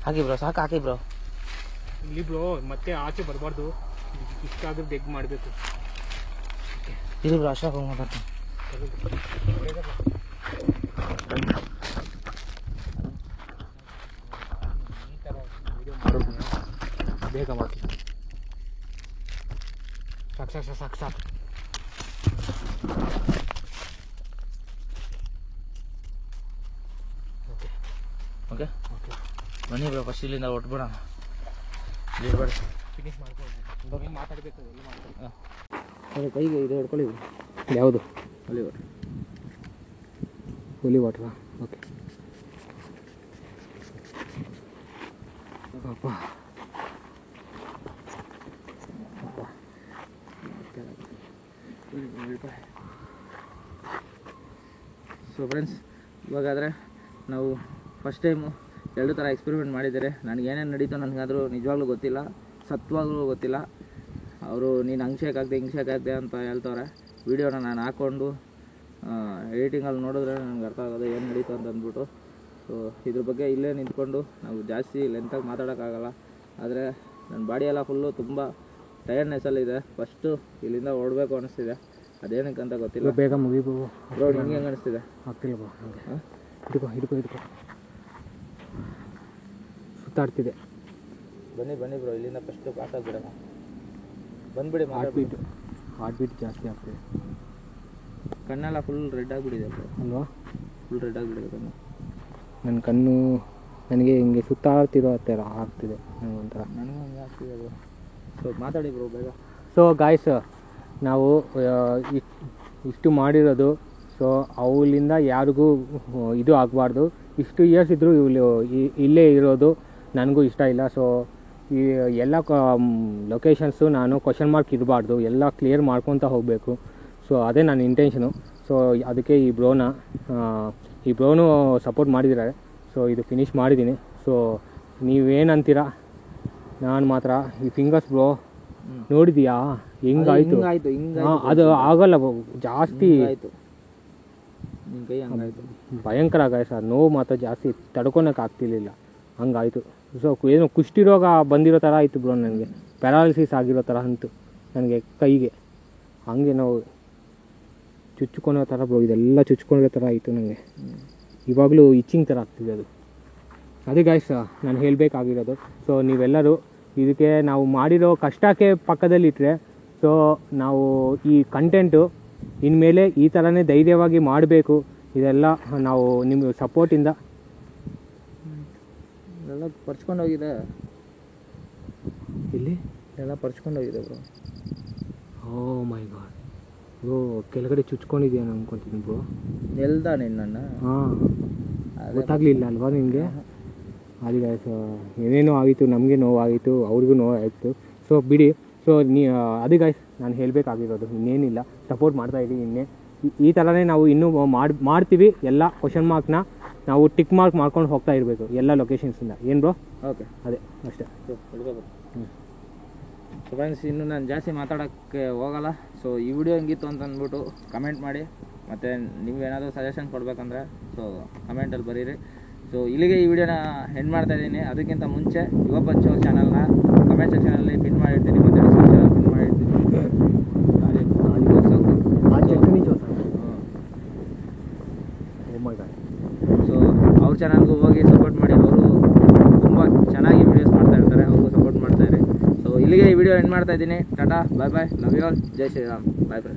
ಹಾಕಿ ಬ್ರೋ, ಸಾಕು ಹಾಕಿ ಬ್ರೋ. ಇಲ್ಲಿ ಬ್ರೋ ಮತ್ತೆ ಆಚೆ ಬರಬಾರ್ದು, ಇಷ್ಟಾದ್ರೂ ಡೆಗ್ ಮಾಡಬೇಕು. ಇದು ಬ್ರೋ ಅಶೋಕ್ ಹೋಗಿ ಮಾತಾಡ್ತೀನಿ. ಈ ಥರ ವಿಡಿಯೋ ಮಾಡೋದು ಬೇಗ ಮಾಡಿ. ಸಾಕು ಸಾಕು ಸಾಕು ಸಾಕು. ಓಕೆ ಓಕೆ ಓಕೆ ಬನ್ನಿ ಬ್ರೋ, ಫಸ್ಟ್ ಇಲ್ಲಿಂದ ಹೊಟ್ಬಿಡೋಣ. ಇರ್ಬೇಡಿ, ಫಿನಿಶ್ ಮಾಡ್ಕೊಂಡು ಮಾತಾಡಬೇಕು. ಎಲ್ಲ ಮಾಡ್ಕೊಂಡು ಅದೇ ಕೈಗೆ ಇದು ಹೊಡ್ಕೊಳ್ಳಿ. ಯಾವುದು? ಅಲ್ಲಿ ಹೊಟ್ಟು. ಕೂಲಿ ವಾಟ್ರಾ? ಓಕೆ. ಅಪ್ಪ ಸೊ ಫ್ರೆಂಡ್ಸ್, ಇವಾಗಾದರೆ ನಾವು ಫಸ್ಟ್ ಟೈಮು ಎರಡು ಥರ ಎಕ್ಸ್ಪೆರಿಮೆಂಟ್ ಮಾಡಿದ್ದಾರೆ. ನನಗೇನೇನು ನಡೀತೋ ನನಗಾದರೂ ನಿಜವಾಗ್ಲೂ ಗೊತ್ತಿಲ್ಲ, ಸತ್ವಾಗ್ಲೂ ಗೊತ್ತಿಲ್ಲ. ಅವರು ನೀನು ಹಂಗೆ ಶೇಕ್ ಆಗ್ದೆ ಹಿಂಗೆ ಶೇಕ್ ಆಗ್ದೆ ಅಂತ ಹೇಳ್ತವ್ರೆ. ವೀಡಿಯೋನ ನಾನು ಹಾಕ್ಕೊಂಡು ಎಡಿಟಿಂಗಲ್ಲಿ ನೋಡಿದ್ರೆ ನನಗೆ ಅರ್ಥ ಆಗೋದು ಏನು ನಡೀತು ಅಂತ ಅಂದ್ಬಿಟ್ಟು. ಸೊ ಇದ್ರ ಬಗ್ಗೆ ಇಲ್ಲೇ ನಿಂತ್ಕೊಂಡು ನಾವು ಜಾಸ್ತಿ ಲೆಂತಾಗಿ ಮಾತಾಡೋಕ್ಕಾಗಲ್ಲ. ಆದರೆ ನನ್ನ ಬಾಡಿಯೆಲ್ಲ ಫುಲ್ಲು ತುಂಬ ಟಯರ್ಡ್ನೆಸ್ಸಲ್ಲಿದೆ. ಫಸ್ಟು ಇಲ್ಲಿಂದ ಓಡಬೇಕು ಅನ್ನಿಸ್ತಿದೆ, ಅದೇನಕ್ಕಂತ ಗೊತ್ತಿಲ್ಲ. ಬೇಗ ಮುಗಿಬೋ ಬ್ರೋ, ನಿಂಗೆ ಹೆಂಗೆ ಅನಿಸ್ತಿದೆ? ಆಗ್ತಿಲ್ಲ ಬ್ರೋ. ಹಾಗೆ ಹಿಡ್ಕೊ ಹಿಡ್ಕೊ ಹಿಡ್ಕೊ. ಸುತ್ತಾಡ್ತಿದೆ. ಬನ್ನಿ ಬನ್ನಿ ಬ್ರೋ, ಇಲ್ಲಿಂದ ಫಸ್ಟು ಪಾಸ್ ಆಗಿಬಿಡೋಣ. ಬಂದುಬಿಡಿ. ಹಾರ್ಟ್ ಬೀಟ್ ಜಾಸ್ತಿ ಆಗ್ತಿದೆ. ಕಣ್ಣೆಲ್ಲ ಫುಲ್ ರೆಡ್ ಆಗಿಬಿಟ್ಟಿದೆ ಬ್ರೋ. ಅಲ್ವಾ? ಫುಲ್ ರೆಡ್ ಆಗಿಬಿಟ್ಟಿದೆ ಕಣ್ಣು. ನನ್ನ ಕಣ್ಣು ನನಗೆ ಹಿಂಗೆ ಸುತ್ತಾಡ್ತಿರೋ ಥರ ಆಗ್ತಿದೆ ನನಗೊಂಥರ. ನನಗೂ ಹಂಗೆ ಆಗ್ತಿದೆ ಬ್ರೋ. ಸೊ ಮಾತಾಡಿ ಬ್ರೋ ಬೇಗ. ಸೊ ಗಾಯ್ಸ್, ನಾವು ಇಷ್ಟು ಮಾಡಿರೋದು, ಸೊ ಅವಳಿಂದ ಯಾರಿಗೂ ಇದು ಆಗಬಾರ್ದು. ಇಷ್ಟು ಇಯರ್ಸ್ ಇದ್ದರೂ ಇವಳು ಇಲ್ಲೇ ಇರೋದು ನನಗೂ ಇಷ್ಟ ಇಲ್ಲ. ಸೊ ಈ ಎಲ್ಲ ಲೊಕೇಶನ್ಸು ನಾನು ಕ್ವಶನ್ ಮಾರ್ಕ್ ಇರಬಾರ್ದು, ಎಲ್ಲ ಕ್ಲಿಯರ್ ಮಾಡ್ಕೊತ ಹೋಗಬೇಕು. ಸೊ ಅದೇ ನನ್ನ ಇಂಟೆನ್ಷನು. ಸೊ ಅದಕ್ಕೆ ಈ ಬ್ರೋನು ಸಪೋರ್ಟ್ ಮಾಡಿದ್ದಾರೆ. ಸೊ ಇದು ಫಿನಿಷ್ ಮಾಡಿದ್ದೀನಿ. ಸೊ ನೀವೇನಂತೀರಾ? ನಾನು ಮಾತ್ರ ಈ ಫಿಂಗರ್ಸ್ ಬ್ರೋ ನೋಡಿದೀಯಾ ಹೆಂಗಾಯ್ತು? ಅದು ಆಗಲ್ಲ ಜಾಸ್ತಿ, ನಿನ್ನ ಕೈ ಹಂಗಾಯ್ತು. ಭಯಂಕರ ಗಾಯ್ಸ್. ನೋವು ಮಾತ್ರ ಜಾಸ್ತಿ ತಡ್ಕೊಳಕ್ಕೆ ಆಗ್ತಿರ್ಲಿಲ್ಲ, ಹಂಗಾಯಿತು. ಸೊ ಏನು ಕುಷ್ಠಿ ರೋಗ ಬಂದಿರೋ ಥರ ಆಯಿತು ಬ್ರೋ ನನಗೆ. ಪ್ಯಾರಾಲಿಸಿಸ್ ಆಗಿರೋ ಥರ ಅಂತು ನನಗೆ ಕೈಗೆ. ಹಾಗೆ ನಾವು ಚುಚ್ಕೊಳೋ ಥರ ಬ್ರೋ, ಇದೆಲ್ಲ ಚುಚ್ಕೊಳ್ಳೋ ಥರ ಆಯಿತು ನನಗೆ. ಇವಾಗಲೂ ಇಚ್ಚಿಂಗ್ ಥರ ಆಗ್ತಿದೆ ಅದು. ಅದೇ ಗಾಯ್ಸ್ ನಾನು ಹೇಳಬೇಕಾಗಿರೋದು. ಸೊ ನೀವೆಲ್ಲರೂ ಇದಕ್ಕೆ ನಾವು ಮಾಡಿರೋ ಕಷ್ಟಕ್ಕೆ ಪಕ್ಕದಲ್ಲಿಟ್ಟರೆ, ಸೊ ನಾವು ಈ ಕಂಟೆಂಟು ಇನ್ಮೇಲೆ ಈ ಥರನೇ ಧೈರ್ಯವಾಗಿ ಮಾಡಬೇಕು. ಇದೆಲ್ಲ ನಾವು ನಿಮ್ಮ ಸಪೋರ್ಟಿಂದ. ಎಲ್ಲ ಪರ್ಚ್ಕೊಂಡೋಗಿದೆ, ಇಲ್ಲಿ ಎಲ್ಲ ಪರ್ಚ್ಕೊಂಡೋಗಿದೆ ಬ್ರೋ. ಓ ಮೈ ಗಾಡ್ ಬ್ರೋ, ಕೆಳಗಡೆ ಚುಚ್ಕೊಂಡಿದ್ಯಾ ಅಂದ್ಕೊತೀನಿ ಬ್ರೋ. ಎಲ್ದ ನಿನ್ನನ್ನು? ಹಾಂ, ಗೊತ್ತಾಗಲಿಲ್ಲ ಅಲ್ವಾ ನಿನಗೆ? ಅದು ಗಾಯ್ಸ್ ಏನೇನೋ ಆಗಿತ್ತು, ನಮಗೆ ನೋವಾಗಿತ್ತು, ಅವ್ರಿಗೂ ನೋವಾಯಿತು. ಸೊ ಬಿಡಿ. ಸೊ ಅದು ಗಾಯ್ಸ್ ನಾನು ಹೇಳಬೇಕಾಗಿರೋದು ಇನ್ನೇನಿಲ್ಲ. ಸಪೋರ್ಟ್ ಮಾಡ್ತಾಯಿದ್ದೀನಿ ಇನ್ನೇ. ಈ ಥರನೇ ನಾವು ಇನ್ನೂ ಮಾಡ್ತೀವಿ. ಎಲ್ಲ ಕ್ವಶನ್ ಮಾರ್ಕ್ನ ನಾವು ಟಿಕ್ ಮಾರ್ಕ್ ಮಾಡ್ಕೊಂಡು ಹೋಗ್ತಾ ಇರಬೇಕು ಎಲ್ಲ ಲೊಕೇಶನ್ಸಿಂದ. ಏನು ಬ್ರೋ? ಓಕೆ, ಅದೇ ಅಷ್ಟೇ. ಸೊ ಫ್ರೆಂಡ್ಸ್, ಇನ್ನು ನಾನು ಜಾಸ್ತಿ ಮಾತಾಡೋಕ್ಕೆ ಹೋಗಲ್ಲ. ಸೊ ಈ ವಿಡಿಯೋ ಹೆಂಗಿತ್ತು ಅಂತ ಅಂದ್ಬಿಟ್ಟು ಕಮೆಂಟ್ ಮಾಡಿ, ಮತ್ತು ನೀವೇನಾದರೂ ಸಜೆಷನ್ ಕೊಡಬೇಕಂದ್ರೆ ಸೊ ಕಮೆಂಟಲ್ಲಿ ಬರೀರಿ. ಸೊ ಇಲ್ಲಿಗೆ ಈ ವಿಡಿಯೋನ ಎಂಡ್ ಮಾಡ್ತಾಯಿದ್ದೀನಿ. ಅದಕ್ಕಿಂತ ಮುಂಚೆ ಯುವ ಪಂಚೋ ಚಾನಲ್ನ ಕಮೆಂಟ್ ಸೆಕ್ಷನಲ್ಲಿ ಪಿನ್ ಮಾಡಿರ್ತೀನಿ, ಮತ್ತು ಡಿಸ್ಕ್ರಿಪ್ಷನಲ್ಲಿ ಪಿನ್ ಮಾಡಿರ್ತೀನಿ. ಸೊ ಅವ್ರ ಚಾನಲ್ಗೂ ಹೋಗಿ ಸಪೋರ್ಟ್ ಮಾಡಿ. ಅವರು ತುಂಬ ಚೆನ್ನಾಗಿ ವೀಡಿಯೋಸ್ ಮಾಡ್ತಾ ಇರ್ತಾರೆ, ಅವ್ರಿಗೂ ಸಪೋರ್ಟ್ ಮಾಡ್ತಾಯಿರಿ. ಸೊ ಇಲ್ಲಿಗೆ ಈ ವಿಡಿಯೋ ಎಂಡ್ ಮಾಡ್ತಾ ಇದ್ದೀನಿ. ಟಾಟಾ, bye bye, love you all, ಜೈ ಶ್ರೀರಾಮ್, ಬಾಯ್ ಬಾಯ್.